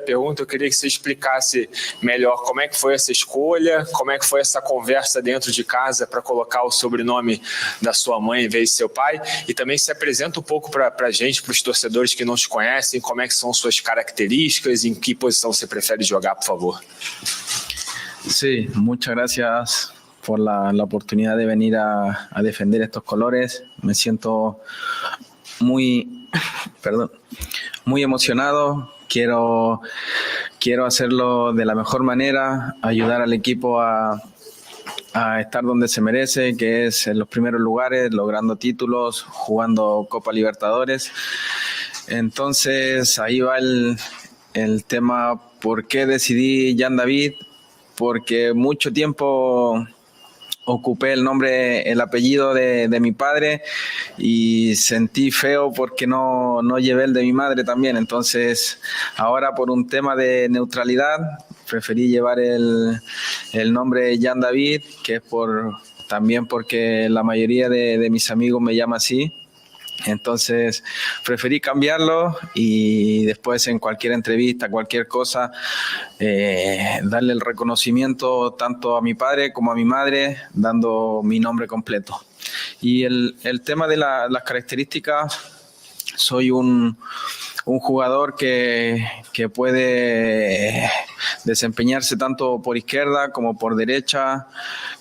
pergunta, eu queria que você explicasse melhor como é que foi essa escolha, como é que foi essa conversa dentro de casa para colocar o sobrenome da sua mãe em vez de seu pai, e também se apresenta um pouco para a gente, para os torcedores que não te conhecem, como é que são suas características, em que posição você prefere jogar, por favor. Sí, muchas gracias por la oportunidad de venir a defender estos colores. Me siento muy emocionado. Quiero hacerlo de la mejor manera, ayudar al equipo a estar donde se merece, que es en los primeros lugares, logrando títulos, jugando Copa Libertadores. Entonces ahí va el tema, ¿por qué decidí Jan David? Porque mucho tiempo ocupé el apellido de mi padre y sentí feo porque no llevé el de mi madre también. Entonces, ahora por un tema de neutralidad, preferí llevar el nombre de Jan David, que es también porque la mayoría de mis amigos me llama así. Entonces preferí cambiarlo y después en cualquier entrevista, cualquier cosa, darle el reconocimiento tanto a mi padre como a mi madre, dando mi nombre completo. Y el tema de las características, soy un jugador que puede desempeñarse tanto por izquierda como por derecha,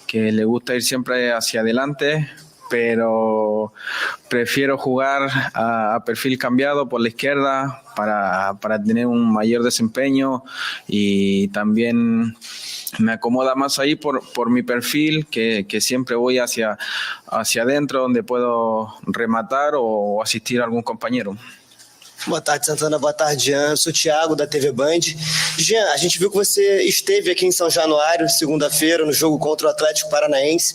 que le gusta ir siempre hacia adelante, pero prefiero jugar a perfil cambiado por la izquierda para tener un mayor desempeño, y también me acomoda más ahí por mi perfil, que siempre voy hacia adentro, donde puedo rematar o asistir a algún compañero. Boa tarde, Santana. Boa tarde, Jean. Eu sou o Thiago, da TV Band. Jean, a gente viu que você esteve aqui em São Januário, segunda-feira, no jogo contra o Atlético Paranaense.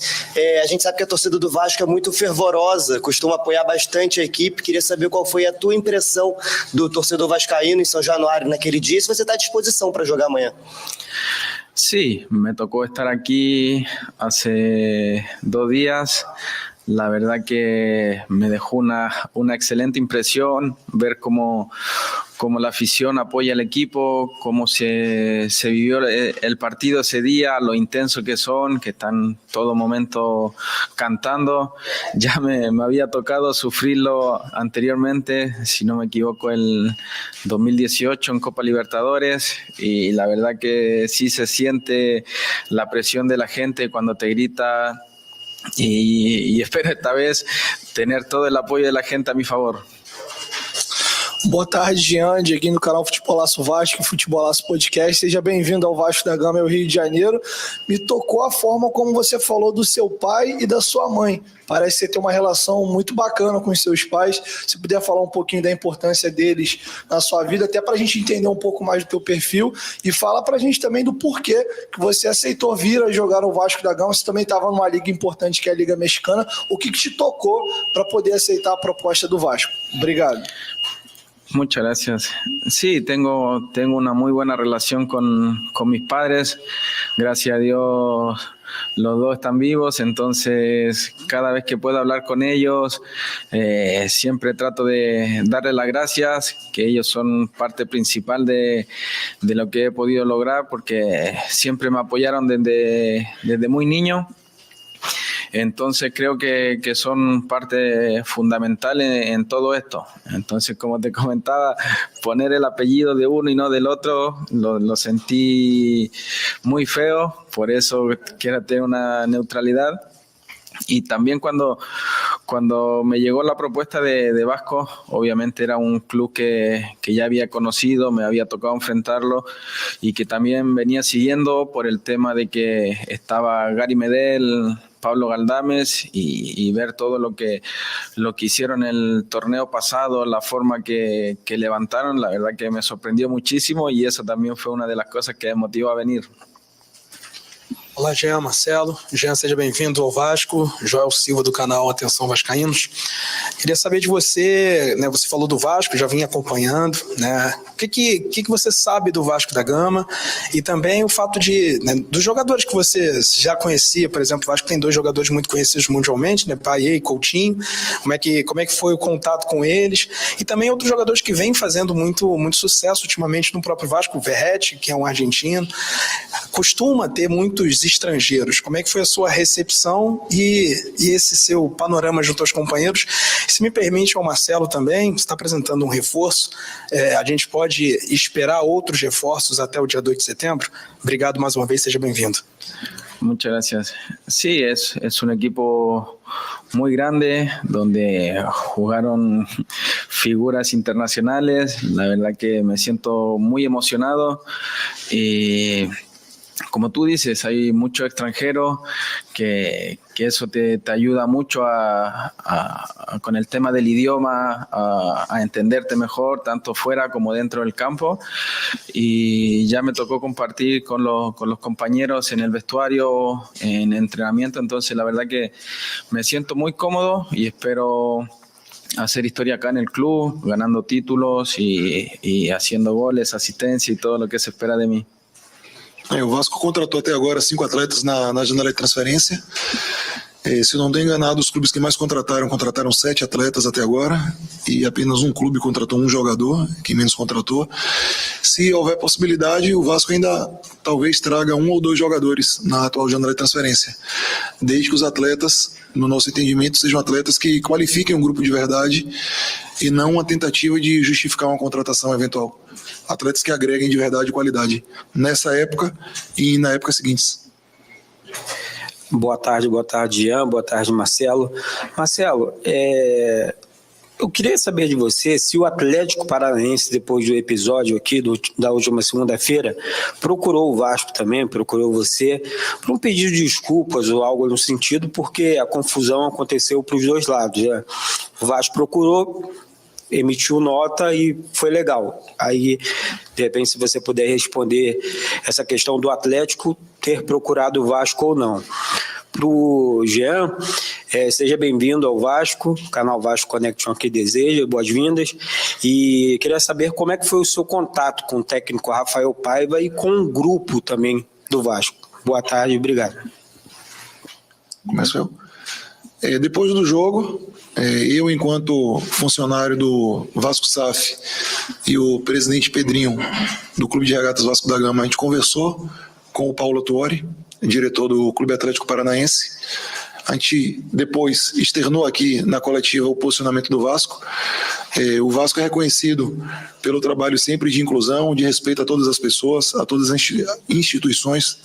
A gente sabe que a torcida do Vasco é muito fervorosa, costuma apoiar bastante a equipe. Queria saber qual foi a tua impressão do torcedor vascaíno em São Januário naquele dia, e se você está à disposição para jogar amanhã. Sí, me tocó estar aquí hace 2 días. La verdad que me dejó una excelente impresión ver cómo la afición apoya al equipo, cómo se vivió el partido ese día, lo intenso que son, que están todo momento cantando. Ya me había tocado sufrirlo anteriormente, si no me equivoco, el 2018 en Copa Libertadores, y la verdad que sí se siente la presión de la gente cuando te grita, y espero esta vez tener todo el apoyo de la gente a mi favor. Boa tarde, Jean, Dieguinho do canal Futebolaço Vasco, Futebolaço Podcast. Seja bem-vindo ao Vasco da Gama, Rio de Janeiro. Me tocou a forma como você falou do seu pai e da sua mãe. Parece que você tem uma relação muito bacana com os seus pais. Se puder falar um pouquinho da importância deles na sua vida, até para a gente entender um pouco mais do teu perfil, e fala para a gente também do porquê que você aceitou vir a jogar no Vasco da Gama. Você também estava numa liga importante, que é a Liga Mexicana. O que te tocou para poder aceitar a proposta do Vasco? Obrigado. Muchas gracias. Sí, tengo una muy buena relación con mis padres. Gracias a Dios los dos están vivos, entonces cada vez que puedo hablar con ellos, siempre trato de darles las gracias, que ellos son parte principal de lo que he podido lograr, porque siempre me apoyaron desde muy niño. Entonces creo que son parte fundamental en todo esto. Entonces, como te comentaba, poner el apellido de uno y no del otro lo sentí muy feo, por eso quiero tener una neutralidad. Y también cuando me llegó la propuesta de Vasco, obviamente era un club que ya había conocido, me había tocado enfrentarlo, y que también venía siguiendo por el tema de que estaba Gary Medel, Pablo Galdames, y ver todo lo que hicieron en el torneo pasado, la forma que levantaron, la verdad que me sorprendió muchísimo, y eso también fue una de las cosas que me motivó a venir. Olá, Jean, Marcelo. Jean, seja bem-vindo ao Vasco. Joel Silva, do canal Atenção Vascaínos. Queria saber de você, né? Você falou do Vasco, já vinha acompanhando, né? O que você sabe do Vasco da Gama? E também o fato de, né, dos jogadores que você já conhecia, por exemplo, o Vasco tem 2 jogadores muito conhecidos mundialmente, né? Payet e Coutinho. Como é que foi o contato com eles? E também outros jogadores que vêm fazendo muito sucesso ultimamente no próprio Vasco, o Verratti, que é um argentino. Costuma ter muitos estrangeiros. Como é que foi a sua recepção e esse seu panorama junto aos companheiros? Se me permite, ao Marcelo também, você está apresentando um reforço, a gente pode esperar outros reforços até o dia 2 de setembro? Obrigado mais uma vez, seja bem-vindo. Muchas gracias. Sí, es un equipo muy grande donde jugaron figuras internacionales. La verdad que me siento muy emocionado y como tú dices, hay muchos extranjeros que eso te ayuda mucho con el tema del idioma, a entenderte mejor, tanto fuera como dentro del campo. Y ya me tocó compartir con los compañeros en el vestuario, en entrenamiento, entonces la verdad que me siento muy cómodo y espero hacer historia acá en el club, ganando títulos y haciendo goles, asistencia y todo lo que se espera de mí. O Vasco contratou até agora 5 atletas na janela de transferência. Se eu não estou enganado, os clubes que mais contrataram 7 atletas até agora, e apenas um clube contratou um jogador, que menos contratou. Se houver possibilidade, o Vasco ainda talvez traga 1 ou 2 jogadores na atual janela de transferência, desde que os atletas, no nosso entendimento, sejam atletas que qualifiquem um grupo de verdade e não uma tentativa de justificar uma contratação eventual. Atletas que agreguem de verdade e qualidade nessa época e na época seguintes. Boa tarde, Jean, boa tarde, Marcelo. Marcelo, eu queria saber de você se o Atlético Paranaense, depois do episódio aqui da última segunda-feira, procurou o Vasco também, procurou você, para um pedido de desculpas ou algo no sentido, porque a confusão aconteceu para os 2 lados, né? O Vasco procurou, emitiu nota e foi legal. Aí, de repente, se você puder responder essa questão do Atlético ter procurado o Vasco ou não. Para o Jean, seja bem-vindo ao Vasco, canal Vasco Connection que deseja, boas-vindas. E queria saber como é que foi o seu contato com o técnico Rafael Paiva e com o grupo também do Vasco. Boa tarde, obrigado. Começo eu. Depois do jogo, eu, enquanto funcionário do Vasco SAF e o presidente Pedrinho do Clube de Regatas Vasco da Gama, a gente conversou com o Paulo Tuori, diretor do Clube Atlético Paranaense. A gente depois externou aqui na coletiva o posicionamento do Vasco. O Vasco é reconhecido pelo trabalho sempre de inclusão, de respeito a todas as pessoas, a todas as instituições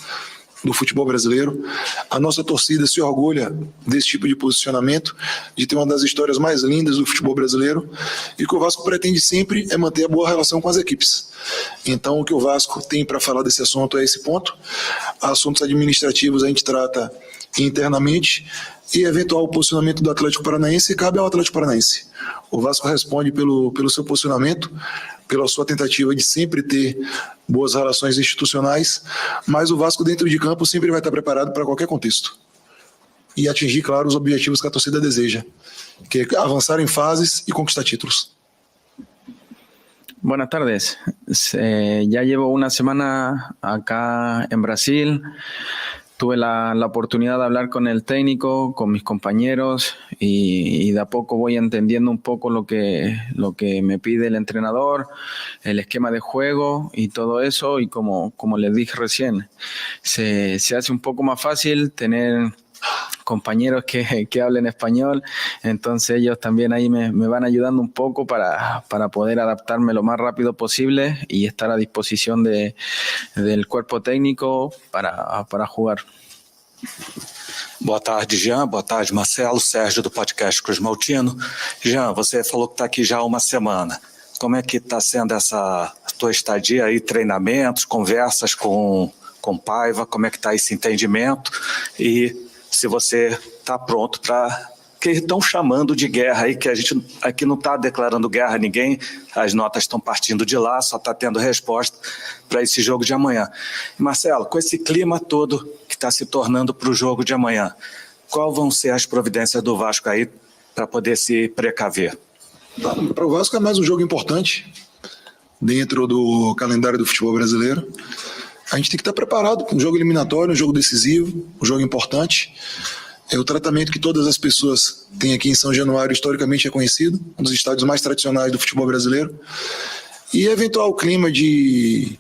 do futebol brasileiro. A nossa torcida se orgulha desse tipo de posicionamento, de ter uma das histórias mais lindas do futebol brasileiro, e o que o Vasco pretende sempre é manter a boa relação com as equipes. Então, o que o Vasco tem para falar desse assunto é esse ponto. Assuntos administrativos a gente trata internamente, e eventual posicionamento do Atlético Paranaense cabe ao Atlético Paranaense. O Vasco responde pelo seu posicionamento, pela sua tentativa de sempre ter boas relações institucionais, mas o Vasco dentro de campo sempre vai estar preparado para qualquer contexto e atingir, claro, os objetivos que a torcida deseja, que é avançar em fases e conquistar títulos. Buenas tardes. Ya llevo una semana acá en Brasil. Tuve la oportunidad de hablar con el técnico, con mis compañeros y de a poco voy entendiendo un poco lo que me pide el entrenador, el esquema de juego y todo eso. Y como les dije recién, se hace un poco más fácil tener compañeros que hablen español, entonces ellos también ahí me van ayudando un poco para poder adaptarme lo más rápido posible y estar a disposición del cuerpo técnico para jugar. Boa tarde, Jean. Boa tarde, Marcelo. Sérgio, do podcast Cruz Maltino. Jean, você falou que está aqui já há uma semana. Como é que está sendo essa tua estadia aí, treinamentos, conversas com Paiva, como é que está esse entendimento e se você está pronto para que estão chamando de guerra aí, que a gente aqui não está declarando guerra a ninguém, as notas estão partindo de lá, só está tendo resposta para esse jogo de amanhã. Marcelo, com esse clima todo que está se tornando para o jogo de amanhã, qual vão ser as providências do Vasco aí para poder se precaver? Para o Vasco é mais um jogo importante dentro do calendário do futebol brasileiro. A gente tem que estar preparado para um jogo eliminatório, um jogo decisivo, um jogo importante. O tratamento que todas as pessoas têm aqui em São Januário historicamente é conhecido, um dos estádios mais tradicionais do futebol brasileiro. E eventual clima de,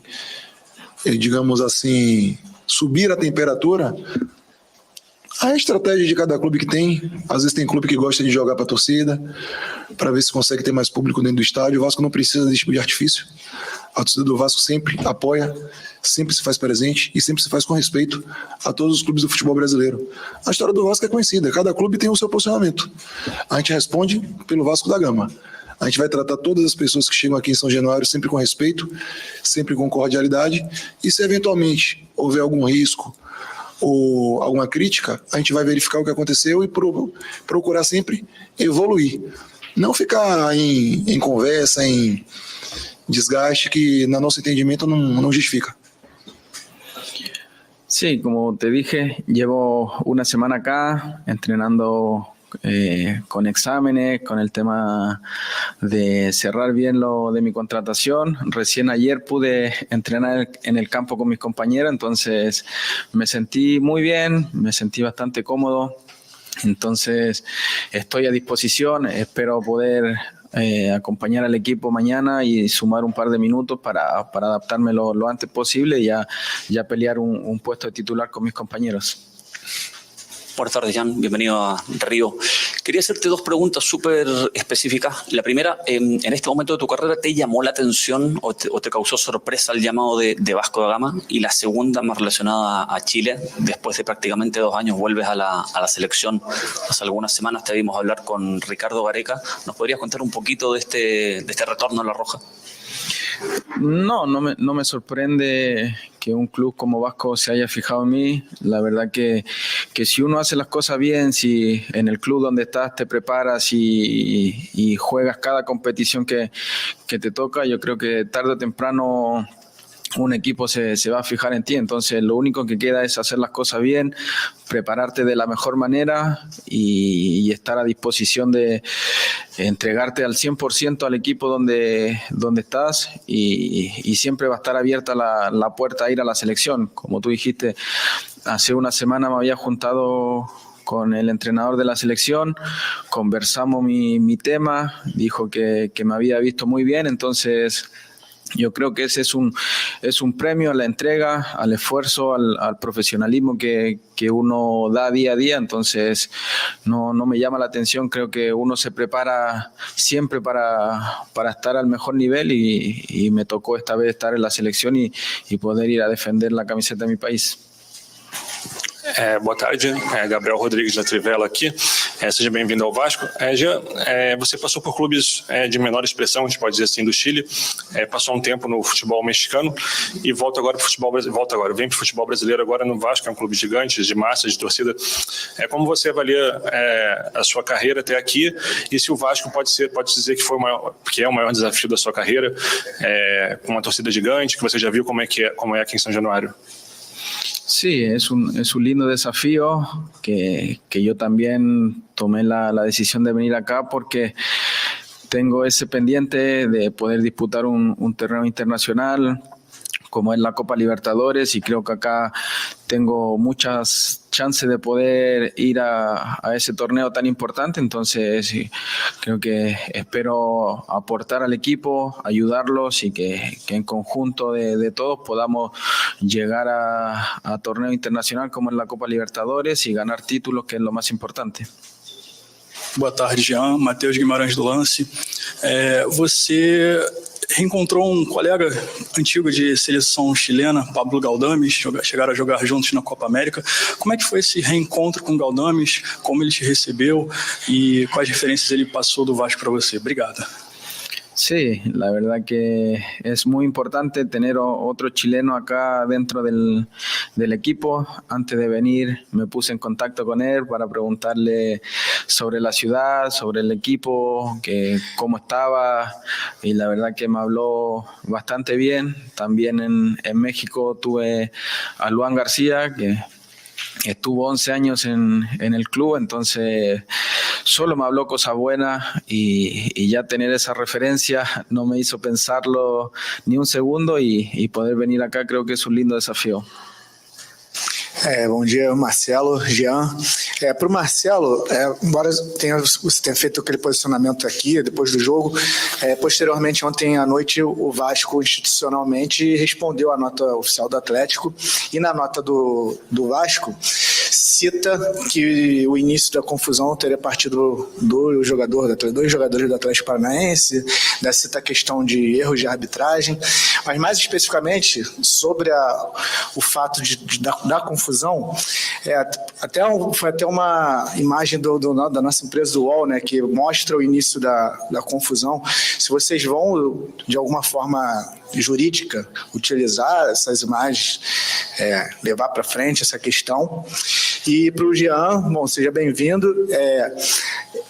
digamos assim, subir a temperatura, a estratégia de cada clube que tem. Às vezes tem clube que gosta de jogar para a torcida, para ver se consegue ter mais público dentro do estádio. O Vasco não precisa desse tipo de artifício. A torcida do Vasco sempre apoia, sempre se faz presente e sempre se faz com respeito a todos os clubes do futebol brasileiro. A história do Vasco é conhecida, cada clube tem o seu posicionamento. A gente responde pelo Vasco da Gama. A gente vai tratar todas as pessoas que chegam aqui em São Januário sempre com respeito, sempre com cordialidade, e se eventualmente houver algum risco ou alguma crítica, a gente vai verificar o que aconteceu e procurar sempre evoluir. Não ficar em conversa, em desgaste que, no nosso entendimento, não justifica. Sí, como te dije, llevo una semana acá entrenando con exámenes, con el tema de cerrar bien lo de mi contratación. Recién ayer pude entrenar en el campo con mis compañeros, entonces me sentí muy bien, me sentí bastante cómodo. Entonces estoy a disposición, espero poder acompañar al equipo mañana y sumar un par de minutos para adaptarme lo antes posible y ya pelear un puesto de titular con mis compañeros. Buenas tardes, Jan. Bienvenido a Río. Quería hacerte dos preguntas súper específicas. La primera, en este momento de tu carrera, ¿te llamó la atención o te causó sorpresa el llamado de Vasco da Gama? Y la segunda, más relacionada a Chile. Después de prácticamente 2 años vuelves a la selección. Hace algunas semanas te vimos hablar con Ricardo Gareca. ¿Nos podrías contar un poquito de este retorno a La Roja? No me sorprende que un club como Vasco se haya fijado en mí. La verdad que si uno hace las cosas bien, si en el club donde estás te preparas y juegas cada competición que te toca, yo creo que tarde o temprano un equipo se va a fijar en ti. Entonces lo único que queda es hacer las cosas bien, prepararte de la mejor manera y estar a disposición de entregarte al 100% al equipo donde estás y siempre va a estar abierta la puerta a ir a la selección. Como tú dijiste, hace una semana me había juntado con el entrenador de la selección, conversamos mi tema, dijo que me había visto muy bien, entonces yo creo que ese es un premio a la entrega, al esfuerzo, al profesionalismo que uno da día a día. Entonces no me llama la atención. Creo que uno se prepara siempre para estar al mejor nivel y me tocó esta vez estar en la selección y poder ir a defender la camiseta de mi país. Boa tarde, Gabriel Rodrigues da Trivela aqui. Seja bem-vindo ao Vasco. Jean, você passou por clubes de menor expressão, a gente pode dizer assim, do Chile, passou um tempo no futebol mexicano e volta agora para o futebol brasileiro. Vem para o futebol brasileiro agora no Vasco, é um clube gigante, de massa, de torcida. Como você avalia a sua carreira até aqui e se o Vasco pode dizer que é o maior desafio da sua carreira, com uma torcida gigante, que você já viu como é aqui em São Januário? Sí, es un lindo desafío que yo también tomé la decisión de venir acá porque tengo ese pendiente de poder disputar un torneo internacional como es la Copa Libertadores y creo que acá tengo muchas chances de poder ir a ese torneo tan importante. Entonces creo que espero aportar al equipo, ayudarlos y que en conjunto de todos podamos llegar a torneo internacional como es la Copa Libertadores y ganar títulos, que es lo más importante. Boa tarde, Jean. Matheus Guimarães do Lance. Você reencontrou um colega antigo de seleção chilena, Pablo Galdames, chegaram a jogar juntos na Copa América. Como é que foi esse reencontro com o Galdames? Como ele te recebeu e quais referências ele passou do Vasco para você? Obrigado. Sí, la verdad que es muy importante tener otro chileno acá dentro del equipo. Antes de venir me puse en contacto con él para preguntarle sobre la ciudad, sobre el equipo, que cómo estaba, y la verdad que me habló bastante bien. También en México tuve a Luan García, que estuvo 11 años en el club, entonces solo me habló cosas buenas y ya tener esa referencia no me hizo pensarlo ni un segundo y poder venir acá creo que es un lindo desafío. Bom dia, Marcelo, Jean. Para o Marcelo, embora você tenha feito aquele posicionamento aqui depois do jogo, posteriormente ontem à noite o Vasco institucionalmente respondeu à nota oficial do Atlético, e na nota do Vasco cita que o início da confusão teria partido dois jogadores do Atlético Paranaense, cita a questão de erros de arbitragem, mas mais especificamente sobre o fato da confusão, foi até uma imagem da nossa empresa do UOL, né, que mostra o início da confusão. Se vocês vão, de alguma forma jurídica, utilizar essas imagens, levar para frente essa questão. E para o Jean, bom, seja bem-vindo.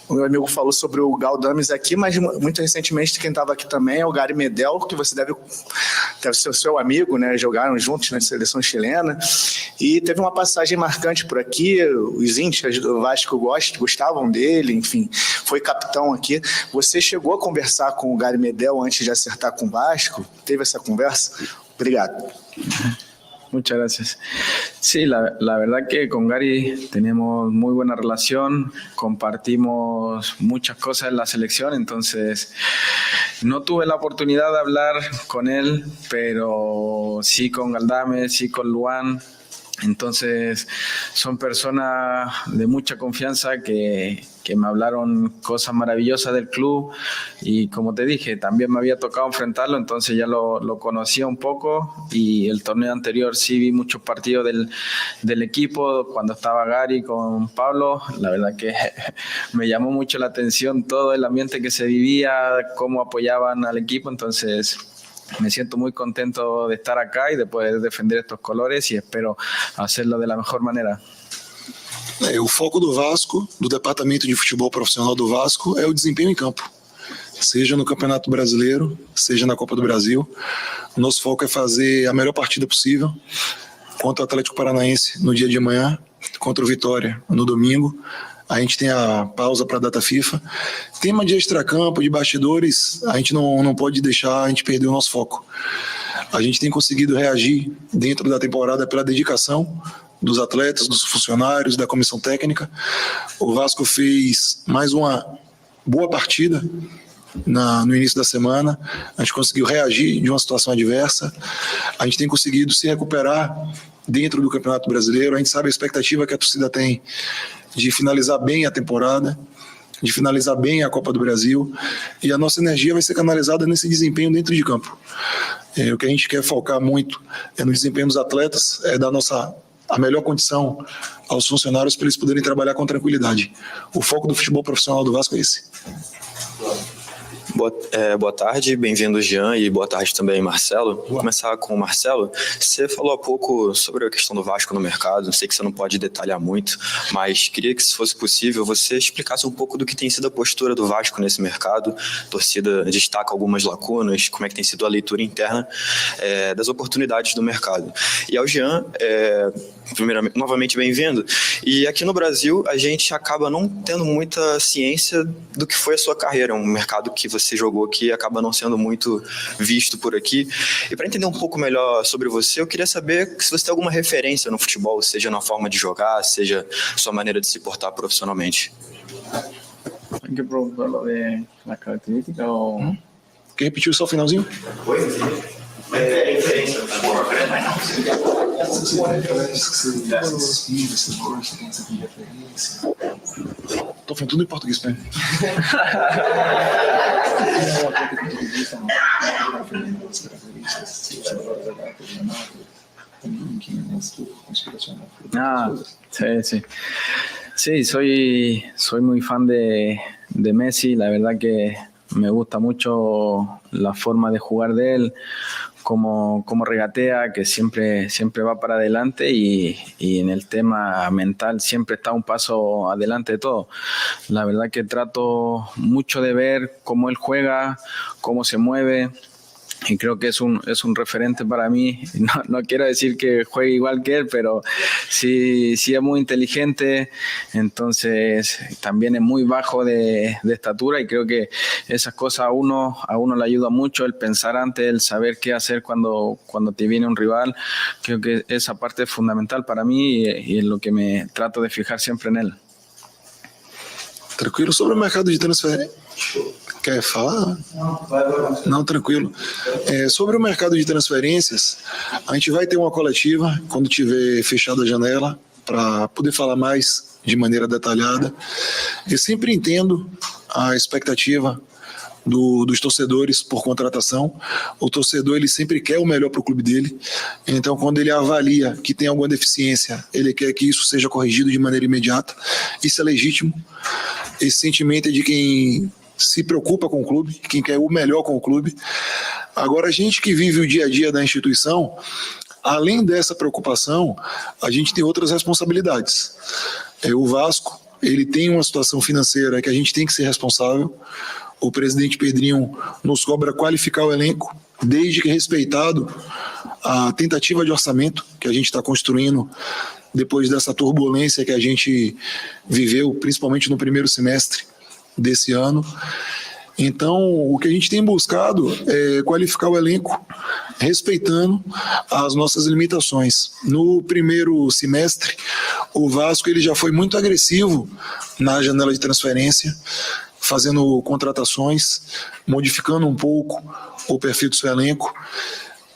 O meu amigo falou sobre o Galdames aqui, mas muito recentemente quem estava aqui também é o Gary Medel, que você deve ser o seu amigo, né? Jogaram juntos na seleção chilena. E teve uma passagem marcante por aqui, os índios do Vasco gostavam dele, enfim, foi capitão aqui. Você chegou a conversar com o Gary Medel antes de acertar com o Vasco? Teve esa conversa? Obrigado. Muchas gracias. Sí, la verdad que con Gary tenemos muy buena relación, compartimos muchas cosas en la selección, entonces no tuve la oportunidad de hablar con él, pero sí con Galdames, sí con Luan. Entonces son personas de mucha confianza que me hablaron cosas maravillosas del club, y como te dije, también me había tocado enfrentarlo, entonces ya lo conocía un poco, y el torneo anterior sí vi muchos partidos del equipo cuando estaba Gary con Pablo. La verdad que me llamó mucho la atención todo el ambiente que se vivía, cómo apoyaban al equipo, entonces me siento muy contento de estar acá y de poder defender estos colores, y espero hacerlo de la mejor manera. O foco do Vasco, do Departamento de Futebol Profissional do Vasco, é o desempenho em campo. Seja no Campeonato Brasileiro, seja na Copa do Brasil. O nosso foco é fazer a melhor partida possível contra o Atlético Paranaense no dia de amanhã, contra o Vitória no domingo. A gente tem a pausa para a data FIFA. Tema de extracampo, de bastidores, a gente não pode deixar a gente perder o nosso foco. A gente tem conseguido reagir dentro da temporada pela dedicação dos atletas, dos funcionários, da comissão técnica. O Vasco fez mais uma boa partida no início da semana. A gente conseguiu reagir de uma situação adversa. A gente tem conseguido se recuperar dentro do Campeonato Brasileiro. A gente sabe a expectativa que a torcida tem de finalizar bem a temporada, de finalizar bem a Copa do Brasil, e a nossa energia vai ser canalizada nesse desempenho dentro de campo. O que a gente quer focar muito é no desempenho dos atletas, é dar a melhor condição aos funcionários para eles poderem trabalhar com tranquilidade. O foco do futebol profissional do Vasco é esse. Boa tarde, bem-vindo Jean, e boa tarde também Marcelo. Vou começar com o Marcelo. Você falou há pouco sobre a questão do Vasco no mercado, sei que você não pode detalhar muito, mas queria que, se fosse possível, você explicasse um pouco do que tem sido a postura do Vasco nesse mercado. A torcida destaca algumas lacunas, como é que tem sido a leitura interna das oportunidades do mercado. E ao Jean, primeiramente, novamente bem-vindo. E aqui no Brasil, a gente acaba não tendo muita ciência do que foi a sua carreira, um mercado que você jogou aqui acaba não sendo muito visto por aqui. E para entender um pouco melhor sobre você, eu queria saber se você tem alguma referência no futebol, seja na forma de jogar, seja sua maneira de se portar profissionalmente. Hay que preguntarlo de las características o... Quer repetir só o finalzinho? Referência no futebol. Tô falando tudo em português, né? Ah, sí, sí. Sí, soy muy fan de Messi. La verdad que Me gusta mucho la forma de jugar de él, cómo regatea, que siempre va para adelante y en el tema mental siempre está un paso adelante de todo. La verdad que trato mucho de ver cómo él juega, cómo se mueve. Y creo que es un referente para mí. No quiero decir que juegue igual que él, pero sí es muy inteligente, entonces también es muy bajo de estatura y creo que esas cosas a uno le ayuda mucho, el pensar antes, el saber qué hacer cuando te viene un rival. Creo que esa parte es fundamental para mí y es lo que me trato de fijar siempre en él. Tranquilo, sobre o mercado de transferência. Quer falar? Não, tranquilo. Sobre o mercado de transferências, a gente vai ter uma coletiva quando tiver fechada a janela para poder falar mais de maneira detalhada. Eu sempre entendo a expectativa dos torcedores por contratação. O torcedor ele sempre quer o melhor para o clube dele. Então, quando ele avalia que tem alguma deficiência, ele quer que isso seja corrigido de maneira imediata. Isso é legítimo. Esse sentimento é de quem se preocupa com o clube, quem quer o melhor com o clube. Agora, a gente que vive o dia a dia da instituição, além dessa preocupação, a gente tem outras responsabilidades. O Vasco, ele tem uma situação financeira que a gente tem que ser responsável. O presidente Pedrinho nos cobra qualificar o elenco, desde que respeitado a tentativa de orçamento que a gente está construindo depois dessa turbulência que a gente viveu, principalmente no primeiro semestre desse ano. Então, o que a gente tem buscado é qualificar o elenco, respeitando as nossas limitações. No primeiro semestre, o Vasco ele já foi muito agressivo na janela de transferência, fazendo contratações, modificando um pouco o perfil do seu elenco.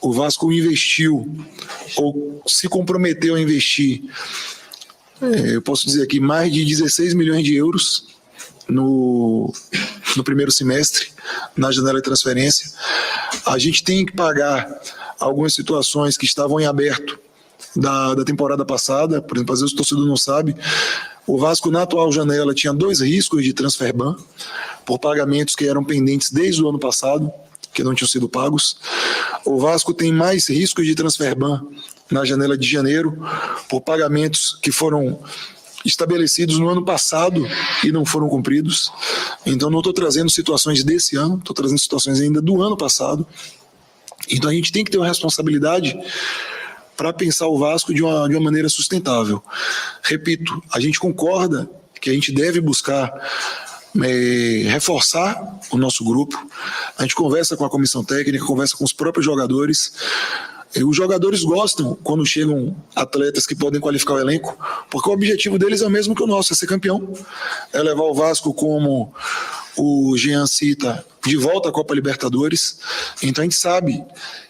O Vasco investiu, ou se comprometeu a investir, eu posso dizer aqui, mais de 16 milhões de euros no primeiro semestre, na janela de transferência. A gente tem que pagar algumas situações que estavam em aberto da temporada passada. Por exemplo, às vezes o torcedor não sabe, o Vasco na atual janela tinha 2 riscos de transfer ban por pagamentos que eram pendentes desde o ano passado, que não tinham sido pagos. O Vasco tem mais riscos de transfer ban na janela de janeiro por pagamentos que foram estabelecidos no ano passado e não foram cumpridos. Então não estou trazendo situações desse ano, estou trazendo situações ainda do ano passado. Então a gente tem que ter uma responsabilidade para pensar o Vasco de uma maneira sustentável. Repito, a gente concorda que a gente deve buscar reforçar o nosso grupo. A gente conversa com a comissão técnica, conversa com os próprios jogadores. Os jogadores gostam quando chegam atletas que podem qualificar o elenco, porque o objetivo deles é o mesmo que o nosso, é ser campeão, é levar o Vasco, como o Jean cita, de volta à Copa Libertadores. Então a gente sabe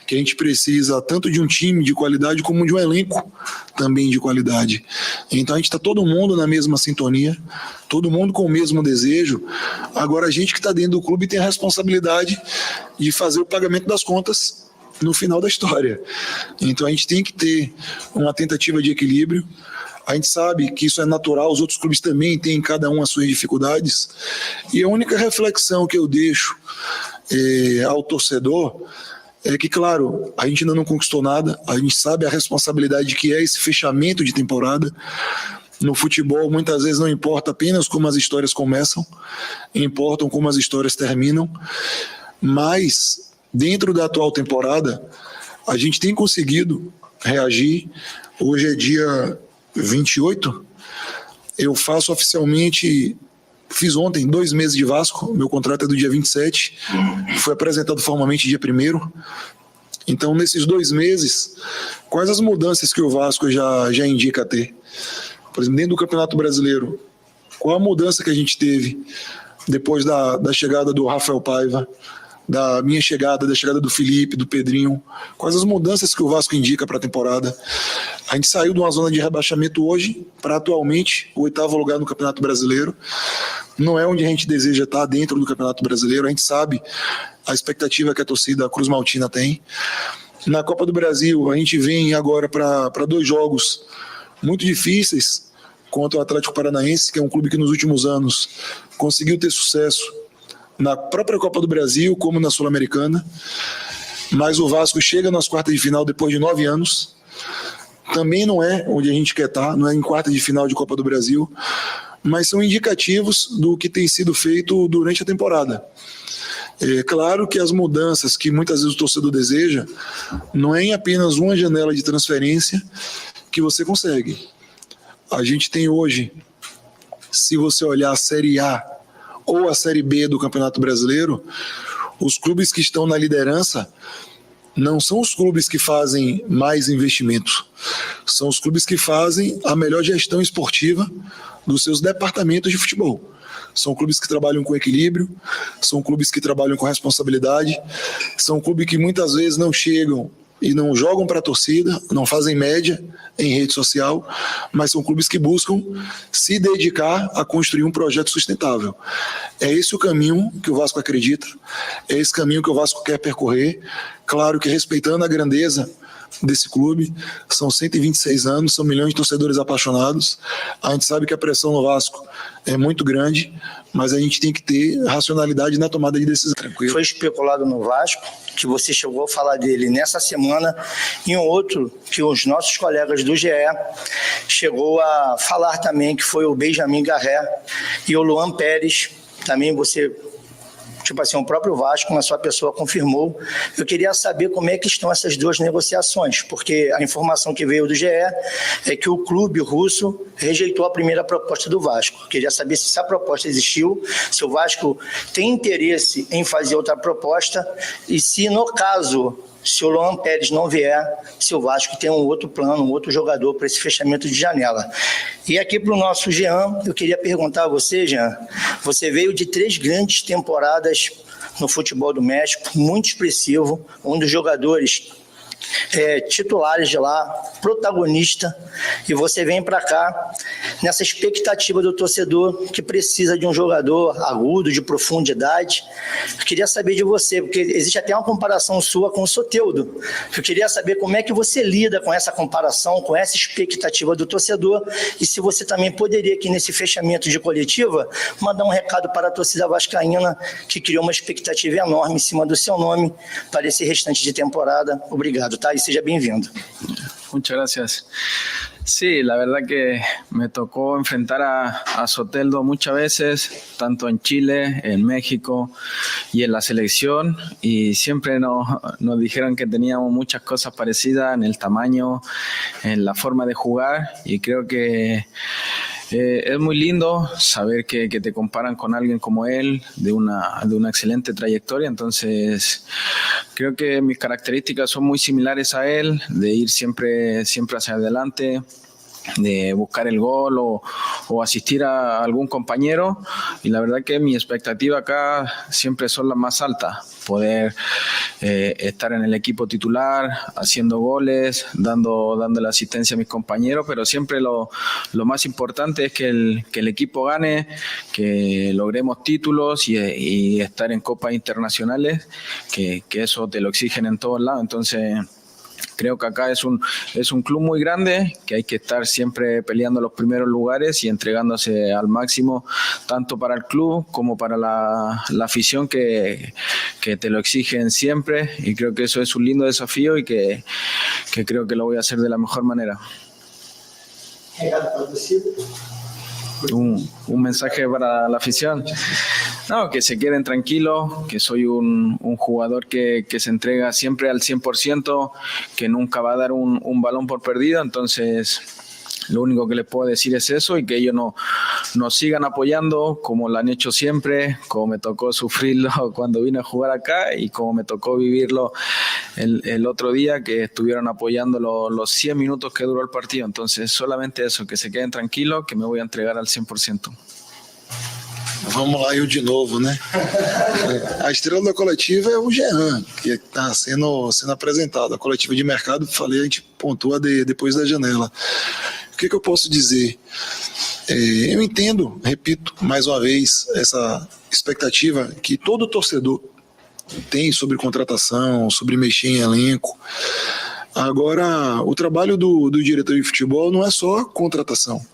que a gente precisa tanto de um time de qualidade como de um elenco também de qualidade. Então a gente está todo mundo na mesma sintonia, todo mundo com o mesmo desejo. Agora a gente que está dentro do clube tem a responsabilidade de fazer o pagamento das contas no final da história. Então a gente tem que ter uma tentativa de equilíbrio. A gente sabe que isso é natural, os outros clubes também têm cada um as suas dificuldades. E a única reflexão que eu deixo ao torcedor é que, claro, a gente ainda não conquistou nada, a gente sabe a responsabilidade que é esse fechamento de temporada. No futebol, muitas vezes não importa apenas como as histórias começam, importam como as histórias terminam, mas dentro da atual temporada, a gente tem conseguido reagir. Hoje é dia 28, eu faço oficialmente, fiz ontem 2 meses de Vasco, meu contrato é do dia 27, foi apresentado formalmente dia 1º. Então, nesses 2 meses, quais as mudanças que o Vasco já indica ter? Por exemplo, dentro do Campeonato Brasileiro, qual a mudança que a gente teve depois da chegada do Rafael Paiva, da minha chegada, da chegada do Felipe, do Pedrinho? Quais as mudanças que o Vasco indica para a temporada? A gente saiu de uma zona de rebaixamento hoje para atualmente o 8º lugar no Campeonato Brasileiro. Não é onde a gente deseja estar, dentro do Campeonato Brasileiro. A gente sabe a expectativa que a torcida Cruz Maltina tem. Na Copa do Brasil, a gente vem agora para 2 jogos muito difíceis contra o Atlético Paranaense, que é um clube que nos últimos anos conseguiu ter sucesso na própria Copa do Brasil, como na Sul-Americana, mas o Vasco chega nas quartas de final depois de 9 anos, também não é onde a gente quer estar, não é em quarta de final de Copa do Brasil, mas são indicativos do que tem sido feito durante a temporada. É claro que as mudanças que muitas vezes o torcedor deseja, não é em apenas uma janela de transferência que você consegue. A gente tem hoje, se você olhar a Série A ou a Série B do Campeonato Brasileiro, os clubes que estão na liderança não são os clubes que fazem mais investimentos, são os clubes que fazem a melhor gestão esportiva dos seus departamentos de futebol. São clubes que trabalham com equilíbrio, são clubes que trabalham com responsabilidade, são clubes que muitas vezes não chegam e não jogam para a torcida, não fazem média em rede social, mas são clubes que buscam se dedicar a construir um projeto sustentável. É esse o caminho que o Vasco acredita, é esse caminho que o Vasco quer percorrer, claro que respeitando a grandeza desse clube, são 126 anos, são milhões de torcedores apaixonados, a gente sabe que a pressão no Vasco é muito grande, mas a gente tem que ter racionalidade na tomada de decisão. Tranquilo. Foi especulado no Vasco, que você chegou a falar dele nessa semana, e um outro que os nossos colegas do GE chegou a falar também, que foi o Benjamin Garré e o Luan Pérez, também você... Tipo assim, o próprio Vasco, na sua pessoa, confirmou. Eu queria saber como é que estão essas duas negociações, porque a informação que veio do GE é que o clube russo rejeitou a primeira proposta do Vasco. Eu queria saber se essa proposta existiu, se o Vasco tem interesse em fazer outra proposta e se, no caso, se o Luan Pérez não vier, se o Vasco tem um outro plano, um outro jogador para esse fechamento de janela. E aqui para o nosso Jean, eu queria perguntar a você, Jean, você veio de 3 grandes temporadas no futebol do México, muito expressivo, um dos jogadores titulares de lá, protagonista, e você vem para cá nessa expectativa do torcedor que precisa de um jogador agudo, de profundidade. Eu queria saber de você, porque existe até uma comparação sua com o Soteldo. Eu queria saber como é que você lida com essa comparação, com essa expectativa do torcedor, e se você também poderia aqui nesse fechamento de coletiva mandar um recado para a torcida vascaína que criou uma expectativa enorme em cima do seu nome para esse restante de temporada. Obrigado, tá? E seja bem-vindo. Muchas gracias. Sí, la verdad que me tocó enfrentar a Soteldo muchas veces, tanto en Chile, en México y en la selección, y siempre nos dijeron que teníamos muchas cosas parecidas en el tamaño, en la forma de jugar, y creo que es muy lindo saber que te comparan con alguien como él, de una excelente trayectoria. Entonces creo que mis características son muy similares a él, de ir siempre hacia adelante, de buscar el gol o asistir a algún compañero, y la verdad que mi expectativa acá siempre son las más altas, poder estar en el equipo titular, haciendo goles, dando la asistencia a mis compañeros, pero siempre lo más importante es que el equipo gane, que logremos títulos y estar en copas internacionales, que eso te lo exigen en todos lados. Entonces creo que acá es un club muy grande, que hay que estar siempre peleando los primeros lugares y entregándose al máximo, tanto para el club como para la afición que te lo exigen siempre, y creo que eso es un lindo desafío y que creo que lo voy a hacer de la mejor manera. Un mensaje para la afición. No, que se queden tranquilos, que soy un jugador que se entrega siempre al 100%, que nunca va a dar un balón por perdido. Entonces lo único que les puedo decir es eso, y que ellos nos sigan apoyando como lo han hecho siempre, como me tocó sufrirlo cuando vine a jugar acá y como me tocó vivirlo el otro día, que estuvieron apoyando los 100 minutos que duró el partido. Entonces solamente eso, que se queden tranquilos, que me voy a entregar al 100%. Vamos lá, eu de novo, né? A estrela da coletiva é o Jean, que está sendo apresentado. A coletiva de mercado, falei, a gente pontua depois da janela. O que eu posso dizer? Eu entendo, repito, mais uma vez, essa expectativa que todo torcedor tem sobre contratação, sobre mexer em elenco. Agora, o trabalho do diretor de futebol não é só contratação.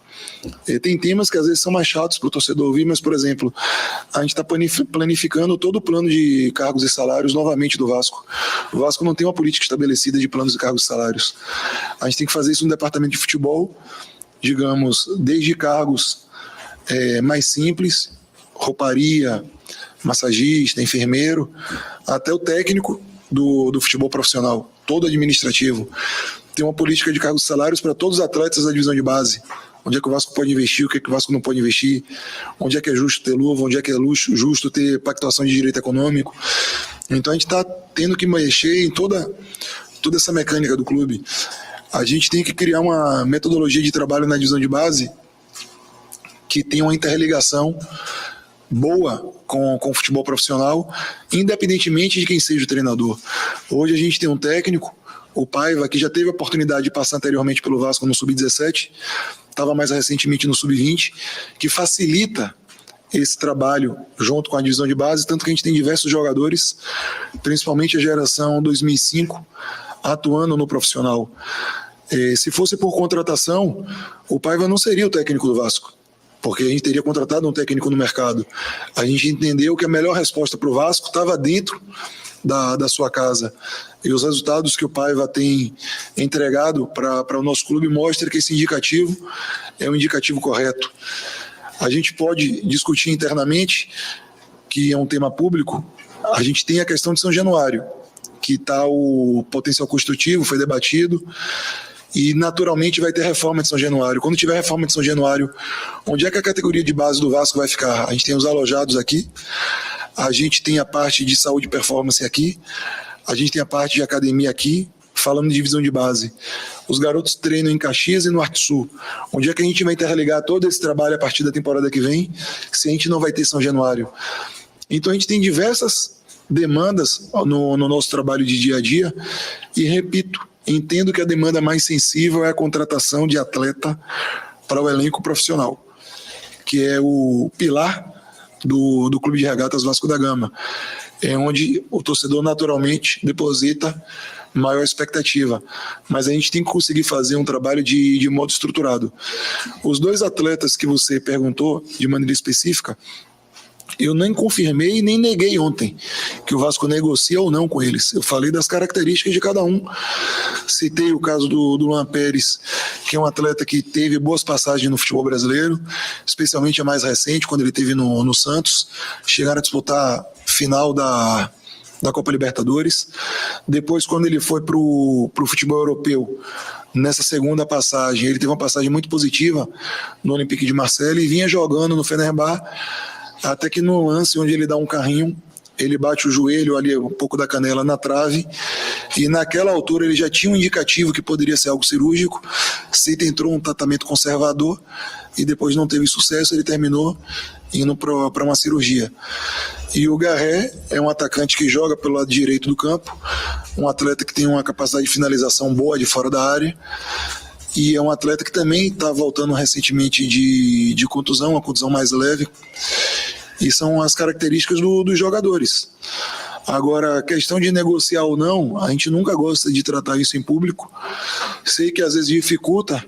Tem temas que às vezes são mais chatos para o torcedor ouvir, mas, por exemplo, a gente está planificando todo o plano de cargos e salários novamente do Vasco. O Vasco não tem uma política estabelecida de planos de cargos e salários. A gente tem que fazer isso no departamento de futebol, digamos, desde cargos mais simples, rouparia, massagista, enfermeiro, até o técnico do futebol profissional, todo administrativo. Tem uma política de cargos e salários para todos os atletas da divisão de base. Onde é que o Vasco pode investir, o que é que o Vasco não pode investir, onde é que é justo ter luva, onde é que é justo ter pactuação de direito econômico. Então a gente está tendo que mexer em toda essa mecânica do clube. A gente tem que criar uma metodologia de trabalho na divisão de base que tenha uma interligação boa com o futebol profissional, independentemente de quem seja o treinador. Hoje a gente tem um técnico, o Paiva, que já teve a oportunidade de passar anteriormente pelo Vasco no Sub-17, estava mais recentemente no Sub-20, que facilita esse trabalho junto com a divisão de base, tanto que a gente tem diversos jogadores, principalmente a geração 2005, atuando no profissional. Se fosse por contratação, o Paiva não seria o técnico do Vasco, porque a gente teria contratado um técnico no mercado. A gente entendeu que a melhor resposta para o Vasco estava dentro da sua casa. E os resultados que o Paiva tem entregado para o nosso clube mostram que esse indicativo é um indicativo correto. A gente pode discutir internamente, que é um tema público, a gente tem a questão de São Januário, que está o potencial construtivo, foi debatido, e naturalmente vai ter reforma de São Januário. Quando tiver reforma de São Januário, onde é que a categoria de base do Vasco vai ficar? A gente tem os alojados aqui, a gente tem a parte de saúde e performance aqui, a gente tem a parte de academia aqui, falando de divisão de base. Os garotos treinam em Caxias e no Arte Sul. Onde é que a gente vai interligar todo esse trabalho a partir da temporada que vem, se a gente não vai ter São Januário? Então a gente tem diversas demandas no nosso trabalho de dia a dia, e repito, entendo que a demanda mais sensível é a contratação de atleta para o elenco profissional, que é o pilar do Clube de Regatas Vasco da Gama. É onde o torcedor naturalmente deposita maior expectativa, mas a gente tem que conseguir fazer um trabalho de modo estruturado. Os dois atletas que você perguntou de maneira específica, eu nem confirmei e nem neguei ontem que o Vasco negocia ou não com eles. Eu falei das características de cada um. Citei o caso do Luan Pérez, que é um atleta que teve boas passagens no futebol brasileiro, especialmente a mais recente, quando ele esteve no Santos. Chegaram a disputar final da Copa Libertadores. Depois, quando ele foi para o futebol europeu, nessa segunda passagem, ele teve uma passagem muito positiva no Olympique de Marseille e vinha jogando no Fenerbahçe, até que no lance onde ele dá um carrinho, ele bate o joelho ali, um pouco da canela na trave, e naquela altura ele já tinha um indicativo que poderia ser algo cirúrgico. Se tentou um tratamento conservador e depois não teve sucesso, ele terminou indo para uma cirurgia. E o Garré é um atacante que joga pelo lado direito do campo, um atleta que tem uma capacidade de finalização boa de fora da área, e é um atleta que também está voltando recentemente de contusão, uma contusão mais leve, e são as características dos jogadores. Agora, a questão de negociar ou não, a gente nunca gosta de tratar isso em público. Sei que às vezes dificulta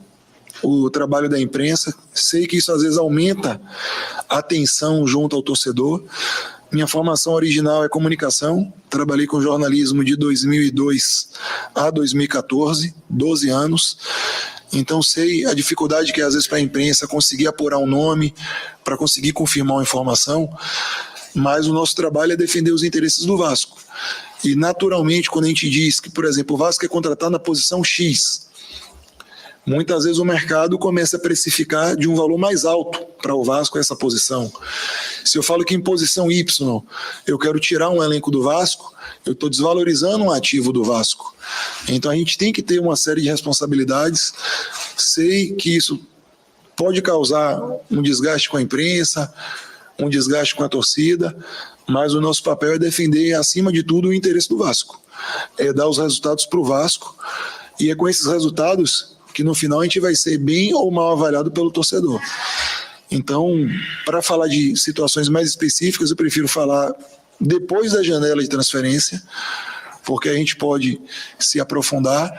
o trabalho da imprensa, sei que isso às vezes aumenta a tensão junto ao torcedor. Minha formação original é comunicação, trabalhei com jornalismo de 2002 a 2014, 12 anos, então sei a dificuldade que é às vezes para a imprensa conseguir apurar um nome, para conseguir confirmar uma informação, mas o nosso trabalho é defender os interesses do Vasco. E naturalmente, quando a gente diz que, por exemplo, o Vasco é contratado na posição X, muitas vezes o mercado começa a precificar de um valor mais alto para o Vasco essa posição. Se eu falo que em posição Y eu quero tirar um elenco do Vasco, eu estou desvalorizando um ativo do Vasco. Então a gente tem que ter uma série de responsabilidades. Sei que isso pode causar um desgaste com a imprensa, um desgaste com a torcida, mas o nosso papel é defender, acima de tudo, o interesse do Vasco. É dar os resultados para o Vasco, e é com esses resultados que no final a gente vai ser bem ou mal avaliado pelo torcedor. Então, para falar de situações mais específicas, eu prefiro falar depois da janela de transferência, porque a gente pode se aprofundar,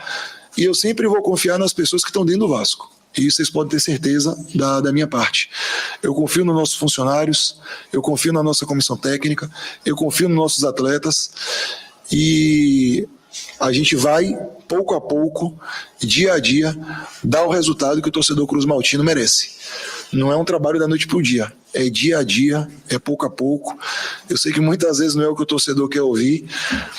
e eu sempre vou confiar nas pessoas que estão dentro do Vasco. E isso vocês podem ter certeza da minha parte. Eu confio nos nossos funcionários, eu confio na nossa comissão técnica, eu confio nos nossos atletas, e a gente vai, pouco a pouco, dia a dia, dar o resultado que o torcedor Cruz Maltino merece. Não é um trabalho da noite para o dia, é dia a dia, é pouco a pouco. Eu sei que muitas vezes não é o que o torcedor quer ouvir,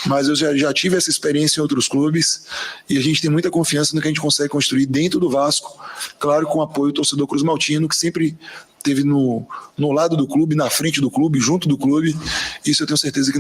mas eu já tive essa experiência em outros clubes, e a gente tem muita confiança no que a gente consegue construir dentro do Vasco, claro, com o apoio do torcedor Cruz Maltino, que sempre esteve no lado do clube, na frente do clube, junto do clube. Isso eu tenho certeza que não